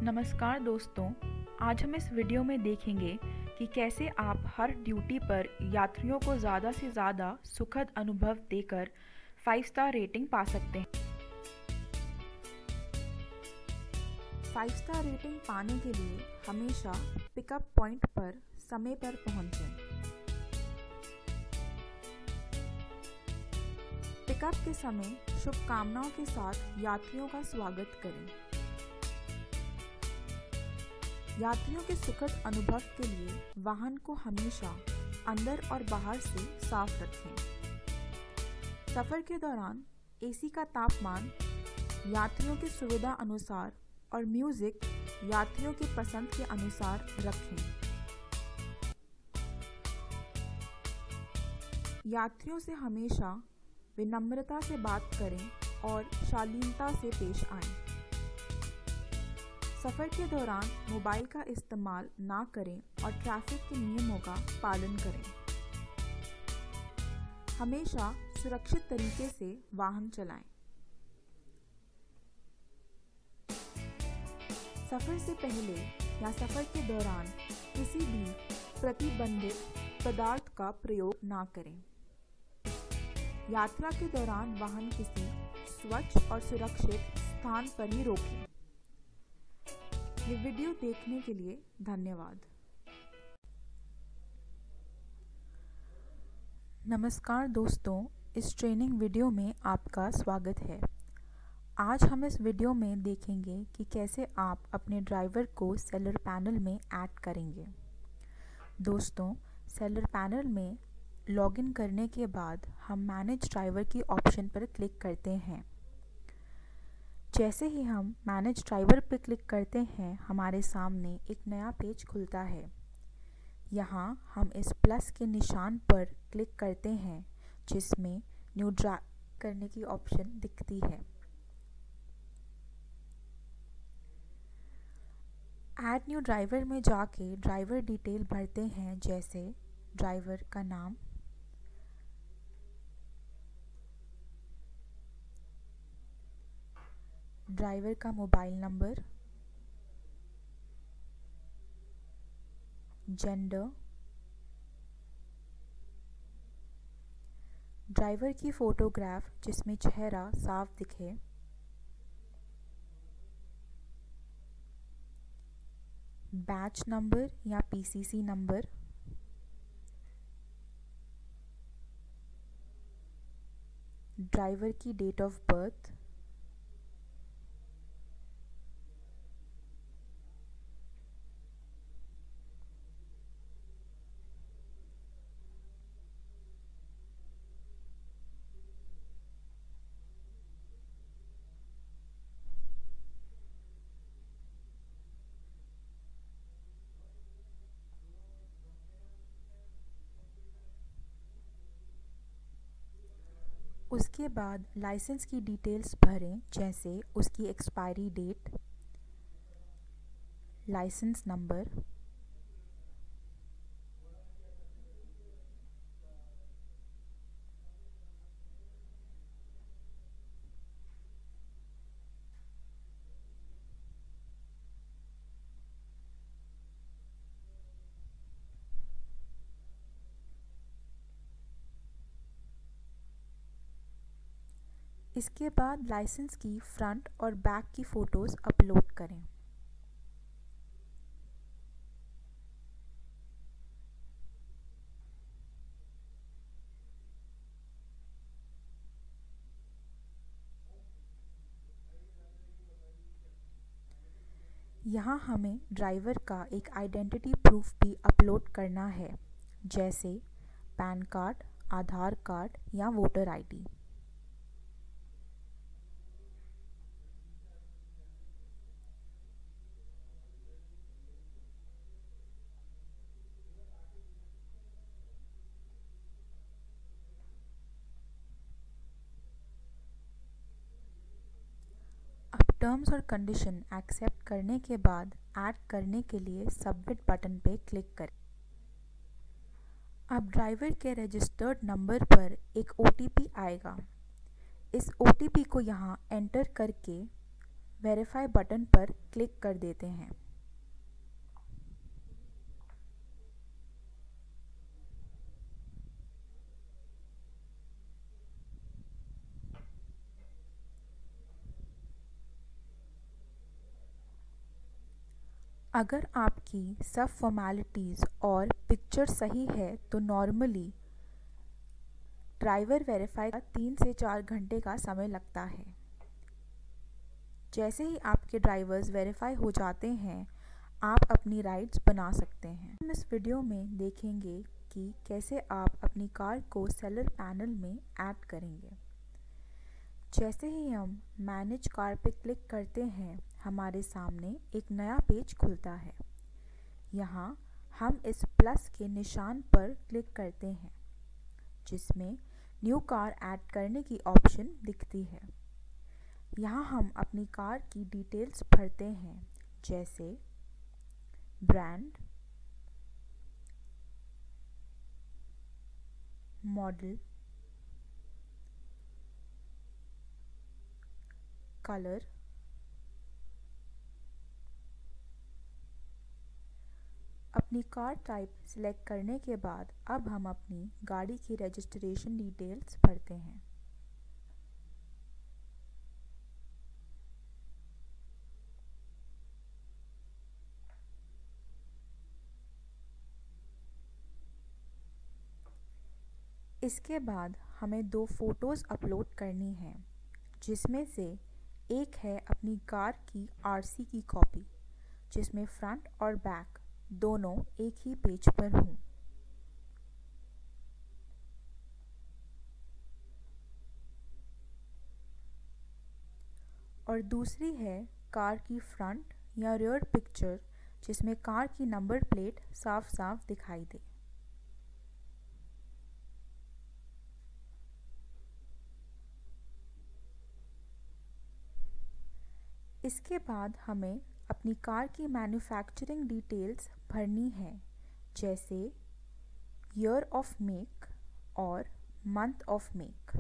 नमस्कार दोस्तों, आज हम इस वीडियो में देखेंगे कि कैसे आप हर ड्यूटी पर यात्रियों को ज़्यादा से ज़्यादा सुखद अनुभव देकर 5 स्टार रेटिंग पा सकते हैं। 5 स्टार रेटिंग पाने के लिए हमेशा पिकअप पॉइंट पर समय पर पहुंचें। पिकअप के समय शुभकामनाओं के साथ यात्रियों का स्वागत करें। यात्रियों के सुखद अनुभव के लिए वाहन को हमेशा अंदर और बाहर से साफ रखें। सफ़र के दौरान एसी का तापमान यात्रियों की सुविधा अनुसार और म्यूजिक यात्रियों की पसंद के अनुसार रखें। यात्रियों से हमेशा विनम्रता से बात करें और शालीनता से पेश आएं। सफ़र के दौरान मोबाइल का इस्तेमाल ना करें और ट्रैफिक के नियमों का पालन करें। हमेशा सुरक्षित तरीके से वाहन चलाएं। सफ़र से पहले या सफ़र के दौरान किसी भी प्रतिबंधित पदार्थ का प्रयोग ना करें। यात्रा के दौरान वाहन किसी स्वच्छ और सुरक्षित स्थान पर ही रोकें। ये वीडियो देखने के लिए धन्यवाद। नमस्कार दोस्तों, इस ट्रेनिंग वीडियो में आपका स्वागत है। आज हम इस वीडियो में देखेंगे कि कैसे आप अपने ड्राइवर को सेलर पैनल में ऐड करेंगे। दोस्तों, सेलर पैनल में लॉगिन करने के बाद हम मैनेज ड्राइवर की ऑप्शन पर क्लिक करते हैं। जैसे ही हम मैनेज ड्राइवर पर क्लिक करते हैं, हमारे सामने एक नया पेज खुलता है। यहाँ हम इस प्लस के निशान पर क्लिक करते हैं जिसमें न्यू ड्राइव करने की ऑप्शन दिखती है। ऐड न्यू ड्राइवर में जाके ड्राइवर डिटेल भरते हैं, जैसे ड्राइवर का नाम, ड्राइवर का मोबाइल नंबर, जेंडर, ड्राइवर की फ़ोटोग्राफ जिसमें चेहरा साफ दिखे, बैच नंबर या पीसीसी नंबर, ड्राइवर की डेट ऑफ बर्थ, उसके बाद लाइसेंस की डिटेल्स भरें, जैसे उसकी एक्सपायरी डेट, लाइसेंस नंबर, इसके बाद लाइसेंस की फ्रंट और बैक की फ़ोटोज़ अपलोड करें। यहाँ हमें ड्राइवर का एक आइडेंटिटी प्रूफ भी अपलोड करना है, जैसे पैन कार्ड, आधार कार्ड या वोटर आईडी। टर्म्स और कंडीशन एक्सेप्ट करने के बाद ऐड करने के लिए सबमिट बटन पे क्लिक करें। अब ड्राइवर के रजिस्टर्ड नंबर पर एक OTP आएगा। इस OTP को यहाँ एंटर करके वेरीफाई बटन पर क्लिक कर देते हैं। अगर आपकी सब फॉर्मेलिटीज़ और पिक्चर सही है तो नॉर्मली ड्राइवर वेरीफाई का 3 से 4 घंटे का समय लगता है। जैसे ही आपके ड्राइवर्स वेरीफाई हो जाते हैं, आप अपनी राइड्स बना सकते हैं। हम इस वीडियो में देखेंगे कि कैसे आप अपनी कार को सेलर पैनल में ऐड करेंगे। जैसे ही हम मैनेज कार पे क्लिक करते हैं, हमारे सामने एक नया पेज खुलता है। यहाँ हम इस प्लस के निशान पर क्लिक करते हैं, जिसमें न्यू कार ऐड करने की ऑप्शन दिखती है। यहाँ हम अपनी कार की डिटेल्स भरते हैं, जैसे ब्रांड, मॉडल, कलर, अपनी कार टाइप सिलेक्ट करने के बाद अब हम अपनी गाड़ी की रजिस्ट्रेशन डिटेल्स भरते हैं। इसके बाद हमें 2 फ़ोटोज़ अपलोड करनी है, जिसमें से एक है अपनी कार की आरसी की कॉपी, जिसमें फ्रंट और बैक दोनों एक ही पेज पर हों। और दूसरी है कार की फ्रंट या रियर पिक्चर, जिसमें कार की नंबर प्लेट साफ साफ दिखाई दे। इसके बाद हमें अपनी कार की मैन्युफैक्चरिंग डिटेल्स भरनी है, जैसे ईयर ऑफ मेक और मंथ ऑफ मेक।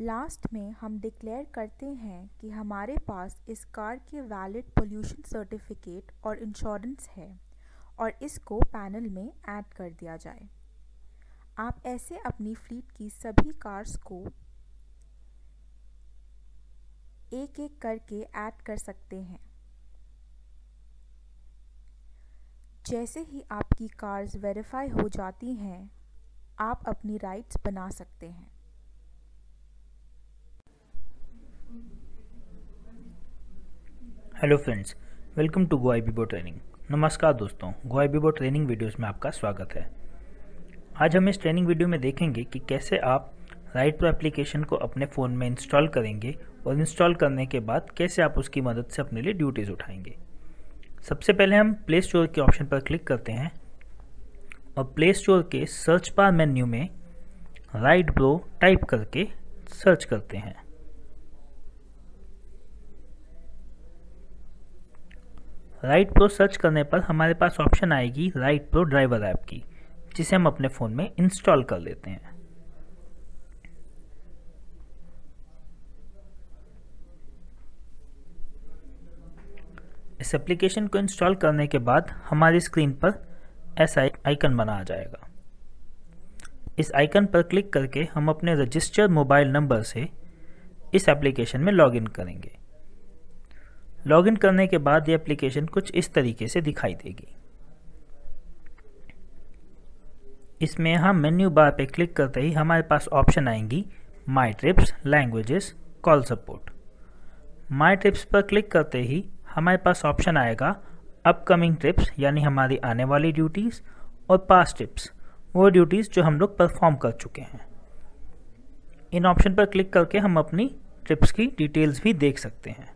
लास्ट में हम डिक्लेयर करते हैं कि हमारे पास इस कार के वैलिड पोल्यूशन सर्टिफिकेट और इंश्योरेंस है और इसको पैनल में ऐड कर दिया जाए। आप ऐसे अपनी फ्लीट की सभी कार्स को एक एक करके ऐड कर सकते हैं। जैसे ही आपकी कार्स वेरीफाई हो जाती हैं, आप अपनी राइड्स बना सकते हैं। Hello friends, welcome to GoIBIBO training. नमस्कार दोस्तों, GoIBIBO ट्रेनिंग वीडियोस में आपका स्वागत है। आज हम इस ट्रेनिंग वीडियो में देखेंगे कि कैसे आप राइड प्रो एप्लीकेशन को अपने फ़ोन में इंस्टॉल करेंगे और इंस्टॉल करने के बाद कैसे आप उसकी मदद से अपने लिए ड्यूटीज़ उठाएंगे। सबसे पहले हम प्ले स्टोर के ऑप्शन पर क्लिक करते हैं और प्ले स्टोर के सर्च बार मेन्यू में राइड प्रो टाइप करके सर्च करते हैं। राइड प्रो सर्च करने पर हमारे पास ऑप्शन आएगी राइड प्रो ड्राइवर ऐप की, जिसे हम अपने फ़ोन में इंस्टॉल कर लेते हैं। इस एप्लीकेशन को इंस्टॉल करने के बाद हमारी स्क्रीन पर ऐसा एक आइकन बना आ जाएगा। इस आइकन पर क्लिक करके हम अपने रजिस्टर्ड मोबाइल नंबर से इस एप्लीकेशन में लॉगिन करेंगे। लॉगिन करने के बाद ये एप्लीकेशन कुछ इस तरीके से दिखाई देगी। इसमें हम मेन्यू बार पे क्लिक करते ही हमारे पास ऑप्शन आएंगी माई ट्रिप्स, लैंग्वेजेस, कॉल सपोर्ट। माई ट्रिप्स पर क्लिक करते ही हमारे पास ऑप्शन आएगा अपकमिंग ट्रिप्स, यानी हमारी आने वाली ड्यूटीज़, और पास्ट ट्रिप्स, वो ड्यूटीज़ जो हम लोग परफॉर्म कर चुके हैं। इन ऑप्शन पर क्लिक करके हम अपनी ट्रिप्स की डिटेल्स भी देख सकते हैं।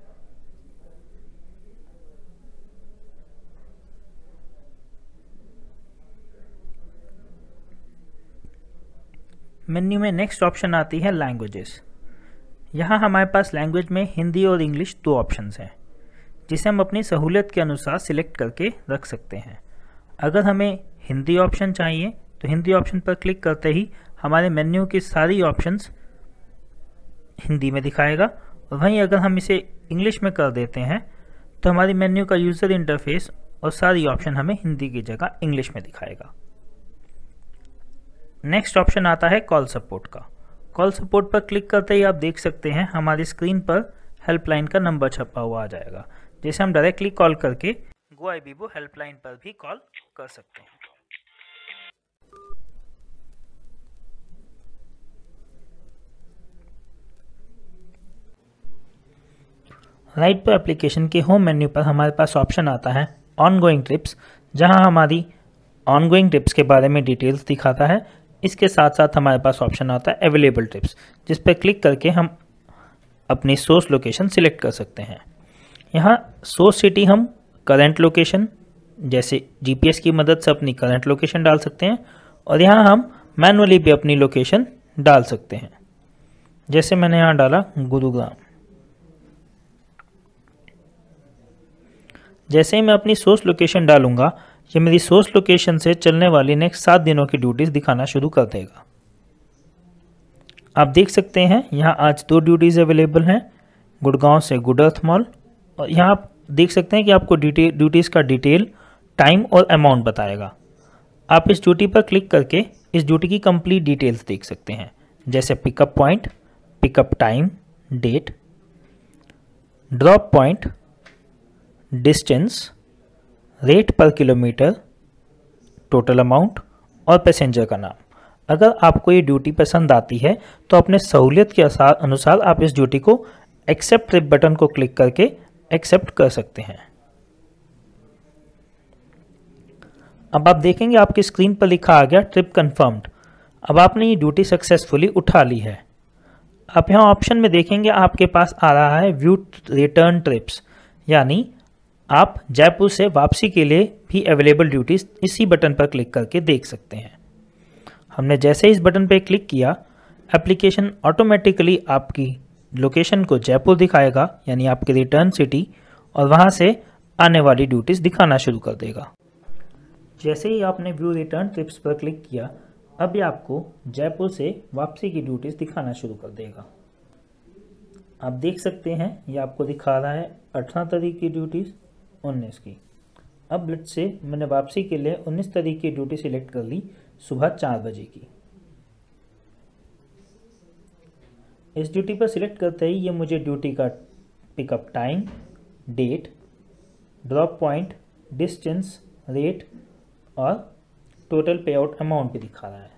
मेन्यू में नेक्स्ट ऑप्शन आती है लैंग्वेजेस। यहाँ हमारे पास लैंग्वेज में हिंदी और इंग्लिश 2 ऑप्शंस हैं, जिसे हम अपनी सहूलियत के अनुसार सिलेक्ट करके रख सकते हैं। अगर हमें हिंदी ऑप्शन चाहिए तो हिंदी ऑप्शन पर क्लिक करते ही हमारे मेन्यू की सारी ऑप्शंस हिंदी में दिखाएगा। और वहीं अगर हम इसे इंग्लिश में कर देते हैं तो हमारी मेन्यू का यूज़र इंटरफेस और सारी ऑप्शन हमें हिंदी की जगह इंग्लिश में दिखाएगा। नेक्स्ट ऑप्शन आता है कॉल सपोर्ट का। कॉल सपोर्ट पर क्लिक करते ही आप देख सकते हैं हमारी स्क्रीन पर हेल्पलाइन का नंबर छपा हुआ आ जाएगा, जैसे हम डायरेक्टली कॉल करके गोआईबीबो हेल्पलाइन पर भी कॉल कर सकते हैं। राइट पर एप्लीकेशन के होम मेन्यू पर हमारे पास ऑप्शन आता है ऑनगोइंग ट्रिप्स, जहां हमारी ऑनगोइंग ट्रिप्स के बारे में डिटेल्स दिखाता है। इसके साथ साथ हमारे पास ऑप्शन आता है अवेलेबल ट्रिप्स, जिस पर क्लिक करके हम अपनी सोर्स लोकेशन सिलेक्ट कर सकते हैं। यहाँ सोर्स सिटी हम करंट लोकेशन जैसे जीपीएस की मदद से अपनी करंट लोकेशन डाल सकते हैं, और यहाँ हम मैनुअली भी अपनी लोकेशन डाल सकते हैं, जैसे मैंने यहाँ डाला गुरुग्राम। जैसे ही मैं अपनी सोर्स लोकेशन डालूंगा, ये मेरी सोर्स लोकेशन से चलने वाली नेक्स्ट 7 दिनों की ड्यूटीज़ दिखाना शुरू कर देगा। आप देख सकते हैं यहाँ आज 2 ड्यूटीज़ अवेलेबल हैं, गुड़गांव से गुड अर्थ मॉल। और यहाँ आप देख सकते हैं कि आपको ड्यूटीज़ का डिटेल, टाइम और अमाउंट बताएगा। आप इस ड्यूटी पर क्लिक करके इस ड्यूटी की कंप्लीट डिटेल्स देख सकते हैं, जैसे pickup point, pickup time, date, drop point, distance, rate per kilometre, total amount और पैसेंजर का नाम। अगर आपको ये ड्यूटी पसंद आती है तो अपने सहूलियत के अनुसार आप इस ड्यूटी को एक्सेप्ट ट्रिप बटन को क्लिक करके एक्सेप्ट कर सकते हैं। अब आप देखेंगे आपकी स्क्रीन पर लिखा आ गया ट्रिप कंफर्म्ड। अब आपने ये ड्यूटी सक्सेसफुली उठा ली है। आप यहाँ ऑप्शन में देखेंगे आपके पास आ रहा है व्यू रिटर्न ट्रिप्स, यानी आप जयपुर से वापसी के लिए भी अवेलेबल ड्यूटीज इसी बटन पर क्लिक करके देख सकते हैं। हमने जैसे इस बटन पर क्लिक किया, एप्लीकेशन ऑटोमेटिकली आपकी लोकेशन को जयपुर दिखाएगा, यानी आपकी रिटर्न सिटी, और वहां से आने वाली ड्यूटीज दिखाना शुरू कर देगा। जैसे ही आपने व्यू रिटर्न ट्रिप्स पर क्लिक किया, अब ये आपको जयपुर से वापसी की ड्यूटीज दिखाना शुरू कर देगा। आप देख सकते हैं ये आपको दिखा रहा है 18 तारीख की ड्यूटीज, 19 की। अब लेट्स से मैंने वापसी के लिए 19 तारीख की ड्यूटी सिलेक्ट कर ली सुबह 4 बजे की। इस ड्यूटी पर सिलेक्ट करते ही ये मुझे ड्यूटी का pickup time, date, drop point, distance, rate और टोटल पे आउट अमाउंट भी दिखा रहा है,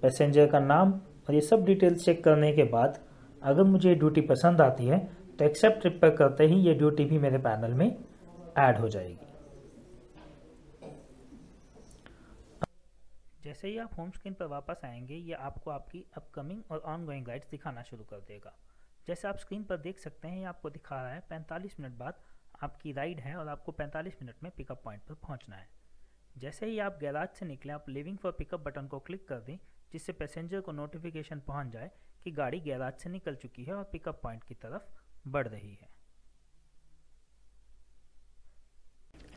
पैसेंजर का नाम। और ये सब डिटेल्स चेक करने के बाद अगर मुझे ये ड्यूटी पसंद आती है तो एक्सेप्ट ट्रिप पर करते ही ये ड्यूटी भी मेरे पैनल में ऐड हो जाएगी। जैसे ही आप होम स्क्रीन पर वापस आएंगे, ये आपको आपकी अपकमिंग और ऑनगोइंग राइड्स दिखाना शुरू कर देगा। जैसे आप स्क्रीन पर देख सकते हैं, ये आपको दिखा रहा है 45 मिनट बाद आपकी राइड है और आपको 45 मिनट में पिकअप पॉइंट पर पहुंचना है। जैसे ही आप गैराज से निकले, आप लिविंग फॉर पिकअप बटन को क्लिक कर दें, जिससे पैसेंजर को नोटिफिकेशन पहुंच जाए कि गाड़ी गैराज से निकल चुकी है और पिकअप पॉइंट की तरफ बढ़ रही है।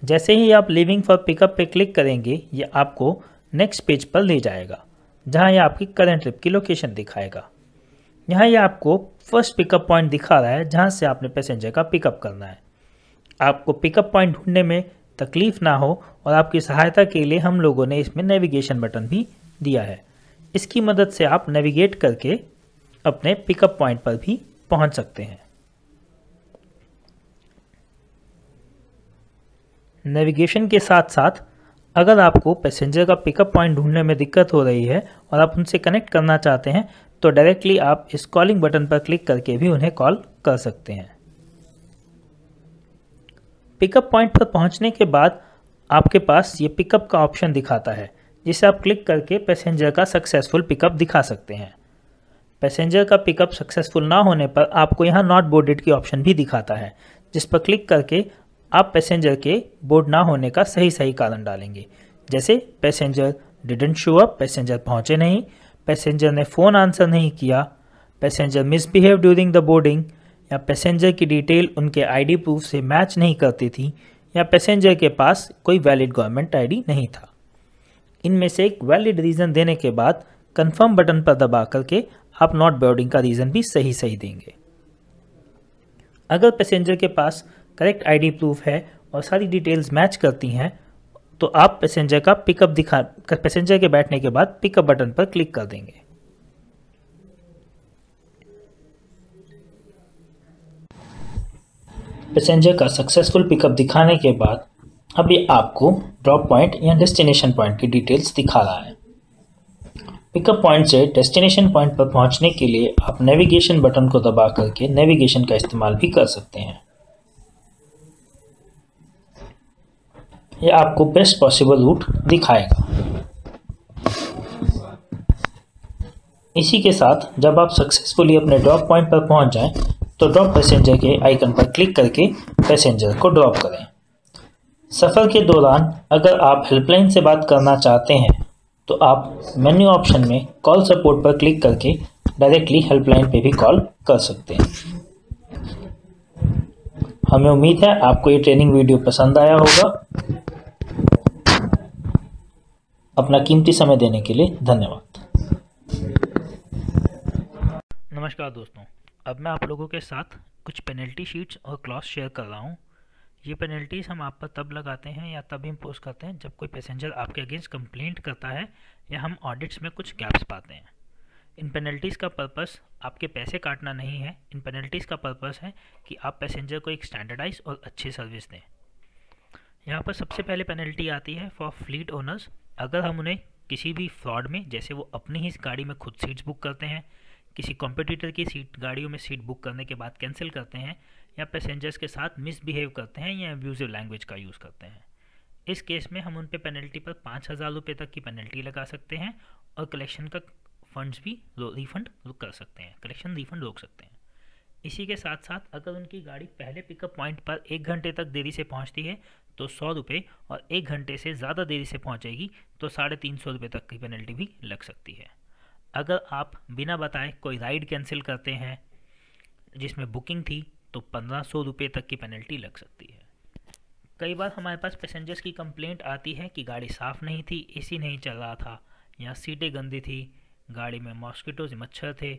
जैसे ही आप लिविंग फॉर पिकअप पे क्लिक करेंगे, ये आपको नेक्स्ट पेज पर ले जाएगा, जहां ये आपकी करंट ट्रिप की लोकेशन दिखाएगा। यहाँ ये आपको फर्स्ट पिकअप पॉइंट दिखा रहा है, जहां से आपने पैसेंजर का पिकअप करना है। आपको पिकअप पॉइंट ढूंढने में तकलीफ ना हो और आपकी सहायता के लिए हम लोगों ने इसमें नेविगेशन बटन भी दिया है। इसकी मदद से आप नेविगेट करके अपने पिकअप पॉइंट पर भी पहुंच सकते हैं। नेविगेशन के साथ साथ अगर आपको पैसेंजर का पिकअप पॉइंट ढूंढने में दिक्कत हो रही है और आप उनसे कनेक्ट करना चाहते हैं, तो डायरेक्टली आप इस कॉलिंग बटन पर क्लिक करके भी उन्हें कॉल कर सकते हैं। पिकअप पॉइंट पर पहुंचने के बाद आपके पास ये पिकअप का ऑप्शन दिखाता है, जिसे आप क्लिक करके पैसेंजर का सक्सेसफुल पिकअप दिखा सकते हैं। पैसेंजर का पिकअप सक्सेसफुल ना होने पर आपको यहाँ नॉट बोर्डेड की ऑप्शन भी दिखाता है, जिस पर क्लिक करके आप पैसेंजर के बोर्ड ना होने का सही कारण डालेंगे, जैसे passenger didn't show up, passenger पहुंचे नहीं, पैसेंजर ने फ़ोन आंसर नहीं किया, passenger misbehave during the boarding, या पैसेंजर की डिटेल उनके आईडी प्रूफ से मैच नहीं करती थी, या पैसेंजर के पास कोई वैलिड गवर्नमेंट आईडी नहीं था। इनमें से एक वैलिड रीज़न देने के बाद कंफर्म बटन पर दबा करके आप नॉट बोर्डिंग का रीज़न भी सही देंगे। अगर पैसेंजर के पास करेक्ट आईडी प्रूफ है और सारी डिटेल्स मैच करती हैं तो आप पैसेंजर के बैठने के बाद पिकअप बटन पर क्लिक कर देंगे। पैसेंजर का सक्सेसफुल पिकअप दिखाने के बाद अब ये आपको ड्रॉप पॉइंट या डेस्टिनेशन पॉइंट की डिटेल्स दिखा रहा है। पिकअप पॉइंट से डेस्टिनेशन पॉइंट पर पहुंचने के लिए आप नेविगेशन बटन को दबा करके नेविगेशन का इस्तेमाल भी कर सकते हैं। यह आपको बेस्ट पॉसिबल रूट दिखाएगा। इसी के साथ जब आप सक्सेसफुली अपने ड्रॉप पॉइंट पर पहुंच जाएं तो ड्रॉप पैसेंजर के आइकन पर क्लिक करके पैसेंजर को ड्रॉप करें। सफ़र के दौरान अगर आप हेल्पलाइन से बात करना चाहते हैं तो आप मेन्यू ऑप्शन में कॉल सपोर्ट पर क्लिक करके डायरेक्टली हेल्पलाइन पे भी कॉल कर सकते हैं। हमें उम्मीद है आपको ये ट्रेनिंग वीडियो पसंद आया होगा। अपना कीमती समय देने के लिए धन्यवाद। नमस्कार दोस्तों, अब मैं आप लोगों के साथ कुछ पेनल्टी शीट्स और क्लॉज शेयर कर रहा हूँ। ये पेनल्टीज़ हम आप पर तब लगाते हैं या तब इम्पोज करते हैं जब कोई पैसेंजर आपके अगेंस्ट कंप्लेंट करता है या हम ऑडिट्स में कुछ गैप्स पाते हैं। इन पेनल्टीज़ का पर्पस आपके पैसे काटना नहीं है। इन पेनल्टीज़ का पर्पस है कि आप पैसेंजर को एक स्टैंडर्डाइज और अच्छी सर्विस दें। यहाँ पर सबसे पहले पेनल्टी आती है फॉर फ्लीट ओनर्स। अगर हम उन्हें किसी भी फ्रॉड में, जैसे वो अपनी ही गाड़ी में खुद सीट्स बुक करते हैं, किसी कॉम्पिटिटर की गाड़ियों में सीट बुक करने के बाद कैंसिल करते हैं, या पैसेंजर्स के साथ मिसबिहेव करते हैं या अब्यूजिव लैंग्वेज का यूज़ करते हैं, इस केस में हम उन पे पेनल्टी पर 5,000 रुपये तक की पेनल्टी लगा सकते हैं और कलेक्शन का फंड्स भी रिफंड कर सकते हैं, कलेक्शन रिफंड रोक सकते हैं। इसी के साथ साथ अगर उनकी गाड़ी पहले पिकअप पॉइंट पर 1 घंटे तक देरी से पहुंचती है तो 100 रुपये, और 1 घंटे से ज़्यादा देरी से पहुंचेगी तो 350 रुपये तक की पेनल्टी भी लग सकती है। अगर आप बिना बताए कोई राइड कैंसिल करते हैं जिसमें बुकिंग थी तो 1500 रुपये तक की पेनल्टी लग सकती है। कई बार हमारे पास पैसेंजर्स की कंप्लेंट आती है कि गाड़ी साफ़ नहीं थी, एसी नहीं चल रहा था, या सीटें गंदी थी, गाड़ी में मॉस्किटोज मच्छर थे,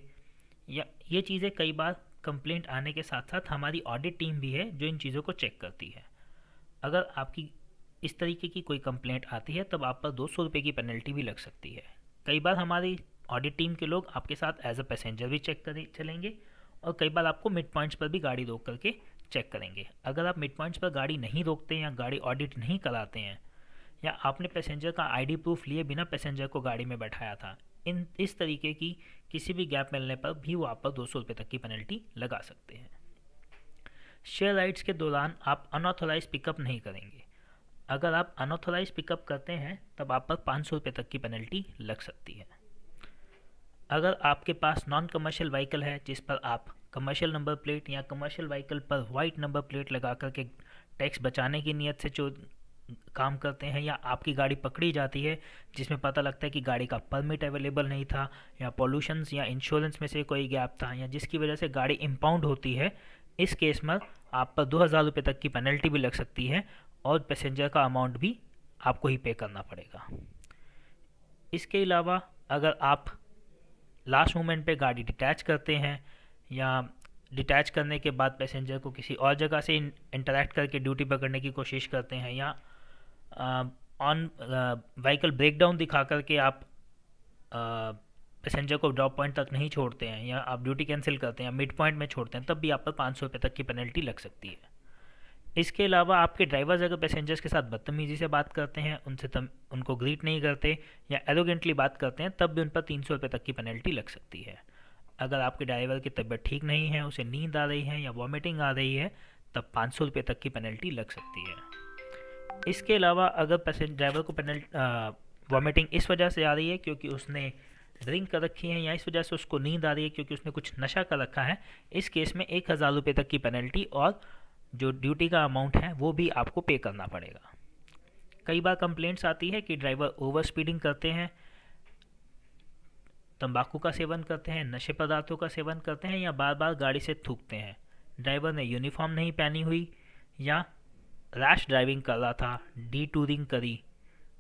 या ये चीज़ें कई बार कंप्लेंट आने के साथ साथ हमारी ऑडिट टीम भी है जो इन चीज़ों को चेक करती है। अगर आपकी इस तरीके की कोई कंप्लेंट आती है तब आप पर 200 रुपये की पेनल्टी भी लग सकती है। कई बार हमारी ऑडिट टीम के लोग आपके साथ एज अ पैसेंजर भी चेक चलेंगे और कई बार आपको मिड पॉइंट्स पर भी गाड़ी रोक करके चेक करेंगे। अगर आप मिड पॉइंट्स पर गाड़ी नहीं रोकते हैं या गाड़ी ऑडिट नहीं कराते हैं, या आपने पैसेंजर का आईडी प्रूफ लिए बिना पैसेंजर को गाड़ी में बैठाया था, इस तरीके की किसी भी गैप मिलने पर भी वो आप पर 200 रुपये तक की पेनल्टी लगा सकते हैं। शेयर राइड्स के दौरान आप अनऑथोराइज पिकअप नहीं करेंगे। अगर आप अनऑथोराइज पिकअप करते हैं तब आप पर 500 रुपये तक की पेनल्टी लग सकती है। अगर आपके पास नॉन कमर्शियल व्हीकल है जिस पर आप कमर्शियल नंबर प्लेट या कमर्शियल व्हीकल पर वाइट नंबर प्लेट लगा करके टैक्स बचाने की नीयत से जो काम करते हैं, या आपकी गाड़ी पकड़ी जाती है जिसमें पता लगता है कि गाड़ी का परमिट अवेलेबल नहीं था, या पॉल्यूशंस या इंश्योरेंस में से कोई गैप था, या जिसकी वजह से गाड़ी इम्पाउंड होती है, इस केस में आप पर 2000 रुपये तक की पेनल्टी भी लग सकती है और पैसेंजर का अमाउंट भी आपको ही पे करना पड़ेगा। इसके अलावा अगर आप लास्ट मोमेंट पे गाड़ी डिटैच करते हैं या डिटैच करने के बाद पैसेंजर को किसी और जगह से इंटरैक्ट करके ड्यूटी पकड़ने की कोशिश करते हैं, या ऑन व्हीकल ब्रेकडाउन दिखा करके आप पैसेंजर को ड्रॉप पॉइंट तक नहीं छोड़ते हैं, या आप ड्यूटी कैंसिल करते हैं, मिड पॉइंट में छोड़ते हैं, तब भी आप पर 500 रुपये तक की पेनल्टी लग सकती है। इसके अलावा आपके ड्राइवर्स अगर पैसेंजर्स के साथ बदतमीजी से बात करते हैं, उनको ग्रीट नहीं करते या एरोगेंटली बात करते हैं, तब भी उन पर 300 रुपये तक की पेनल्टी लग सकती है। अगर आपके ड्राइवर की तबीयत ठीक नहीं है, उसे नींद आ रही है या वॉमिटिंग आ रही है, तब 500 रुपये तक की पेनल्टी लग सकती है। इसके अलावा अगर ड्राइवर को वॉमिटिंग इस वजह से आ रही है क्योंकि उसने ड्रिंक कर रखी है, या इस वजह से उसको नींद आ रही है क्योंकि उसने कुछ नशा कर रखा है, इस केस में 1000 रुपये तक की पेनल्टी और जो ड्यूटी का अमाउंट है वो भी आपको पे करना पड़ेगा। कई बार कंप्लेंट्स आती है कि ड्राइवर ओवर स्पीडिंग करते हैं, तंबाकू का सेवन करते हैं, नशे पदार्थों का सेवन करते हैं, या बार बार गाड़ी से थूकते हैं, ड्राइवर ने यूनिफॉर्म नहीं पहनी हुई, या रैश ड्राइविंग कर रहा था, डी टूरिंग करी,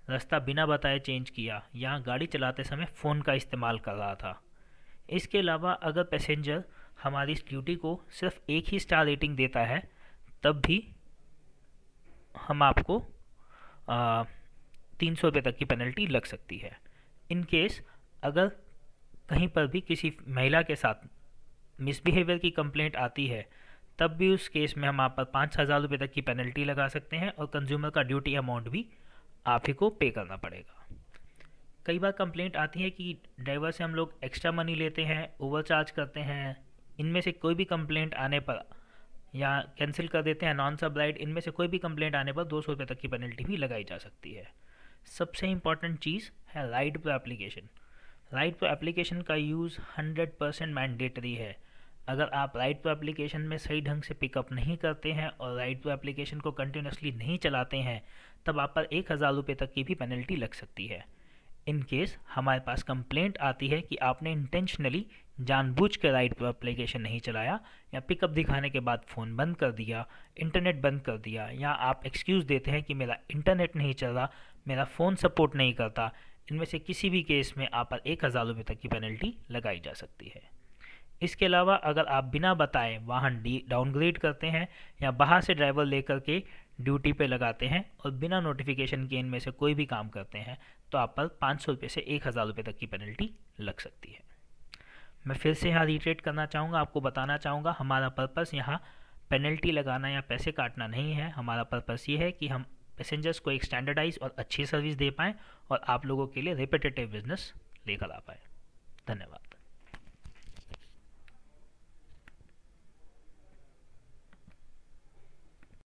रास्ता बिना बताए चेंज किया या गाड़ी चलाते समय फ़ोन का इस्तेमाल कर रहा था। इसके अलावा अगर पैसेंजर हमारी इस ड्यूटी को सिर्फ एक ही स्टार रेटिंग देता है तब भी हम आपको 300 रुपये तक की पेनल्टी लग सकती है। इन केस अगर कहीं पर भी किसी महिला के साथ मिसबिहेवियर की कंप्लेंट आती है तब भी उस केस में हम आप पर 5,000 रुपये तक की पेनल्टी लगा सकते हैं और कंज्यूमर का ड्यूटी अमाउंट भी आप ही को पे करना पड़ेगा। कई बार कंप्लेंट आती है कि ड्राइवर से हम लोग एक्स्ट्रा मनी लेते हैं, ओवरचार्ज करते हैं। इनमें से कोई भी कंप्लेंट आने पर या कैंसिल कर देते हैं नॉन सब राइड, इनमें से कोई भी कंप्लेंट आने पर 200 रुपये तक की पेनल्टी भी लगाई जा सकती है। सबसे इम्पॉर्टेंट चीज़ है राइड पर एप्लीकेशन। राइड पर एप्लीकेशन का यूज़ 100% मैंडेटरी है। अगर आप राइड पर एप्लीकेशन में सही ढंग से पिकअप नहीं करते हैं और राइड पर एप्लीकेशन को कंटिन्यूसली नहीं चलाते हैं तब आप पर 1,000 रुपये तक की भी पेनल्टी लग सकती है। इन केस हमारे पास कंप्लेंट आती है कि आपने इंटेंशनली जानबूझ कर राइड पर एप्लीकेशन नहीं चलाया या पिकअप दिखाने के बाद फ़ोन बंद कर दिया, इंटरनेट बंद कर दिया, या आप एक्सक्यूज़ देते हैं कि मेरा इंटरनेट नहीं चल रहा, मेरा फ़ोन सपोर्ट नहीं करता, इनमें से किसी भी केस में आप पर 1,000 रुपये तक की पेनल्टी लगाई जा सकती है। इसके अलावा अगर आप बिना बताए वाहन डाउनग्रेड करते हैं या बाहर से ड्राइवर लेकर के ड्यूटी पे लगाते हैं और बिना नोटिफिकेशन के इनमें से कोई भी काम करते हैं तो आप पर 500 रुपये से 1,000 रुपये तक की पेनल्टी लग सकती है। मैं फिर से यहाँ रिट्रेट करना चाहूँगा, आपको बताना चाहूँगा हमारा पर्पस यहाँ पेनल्टी लगाना या पैसे काटना नहीं है। हमारा पर्पस ये है कि हम पैसेंजर्स को एक स्टैंडर्डाइज और अच्छी सर्विस दे पाएँ और आप लोगों के लिए रिपीटेटिव बिजनेस लेकर आ पाएँ। धन्यवाद।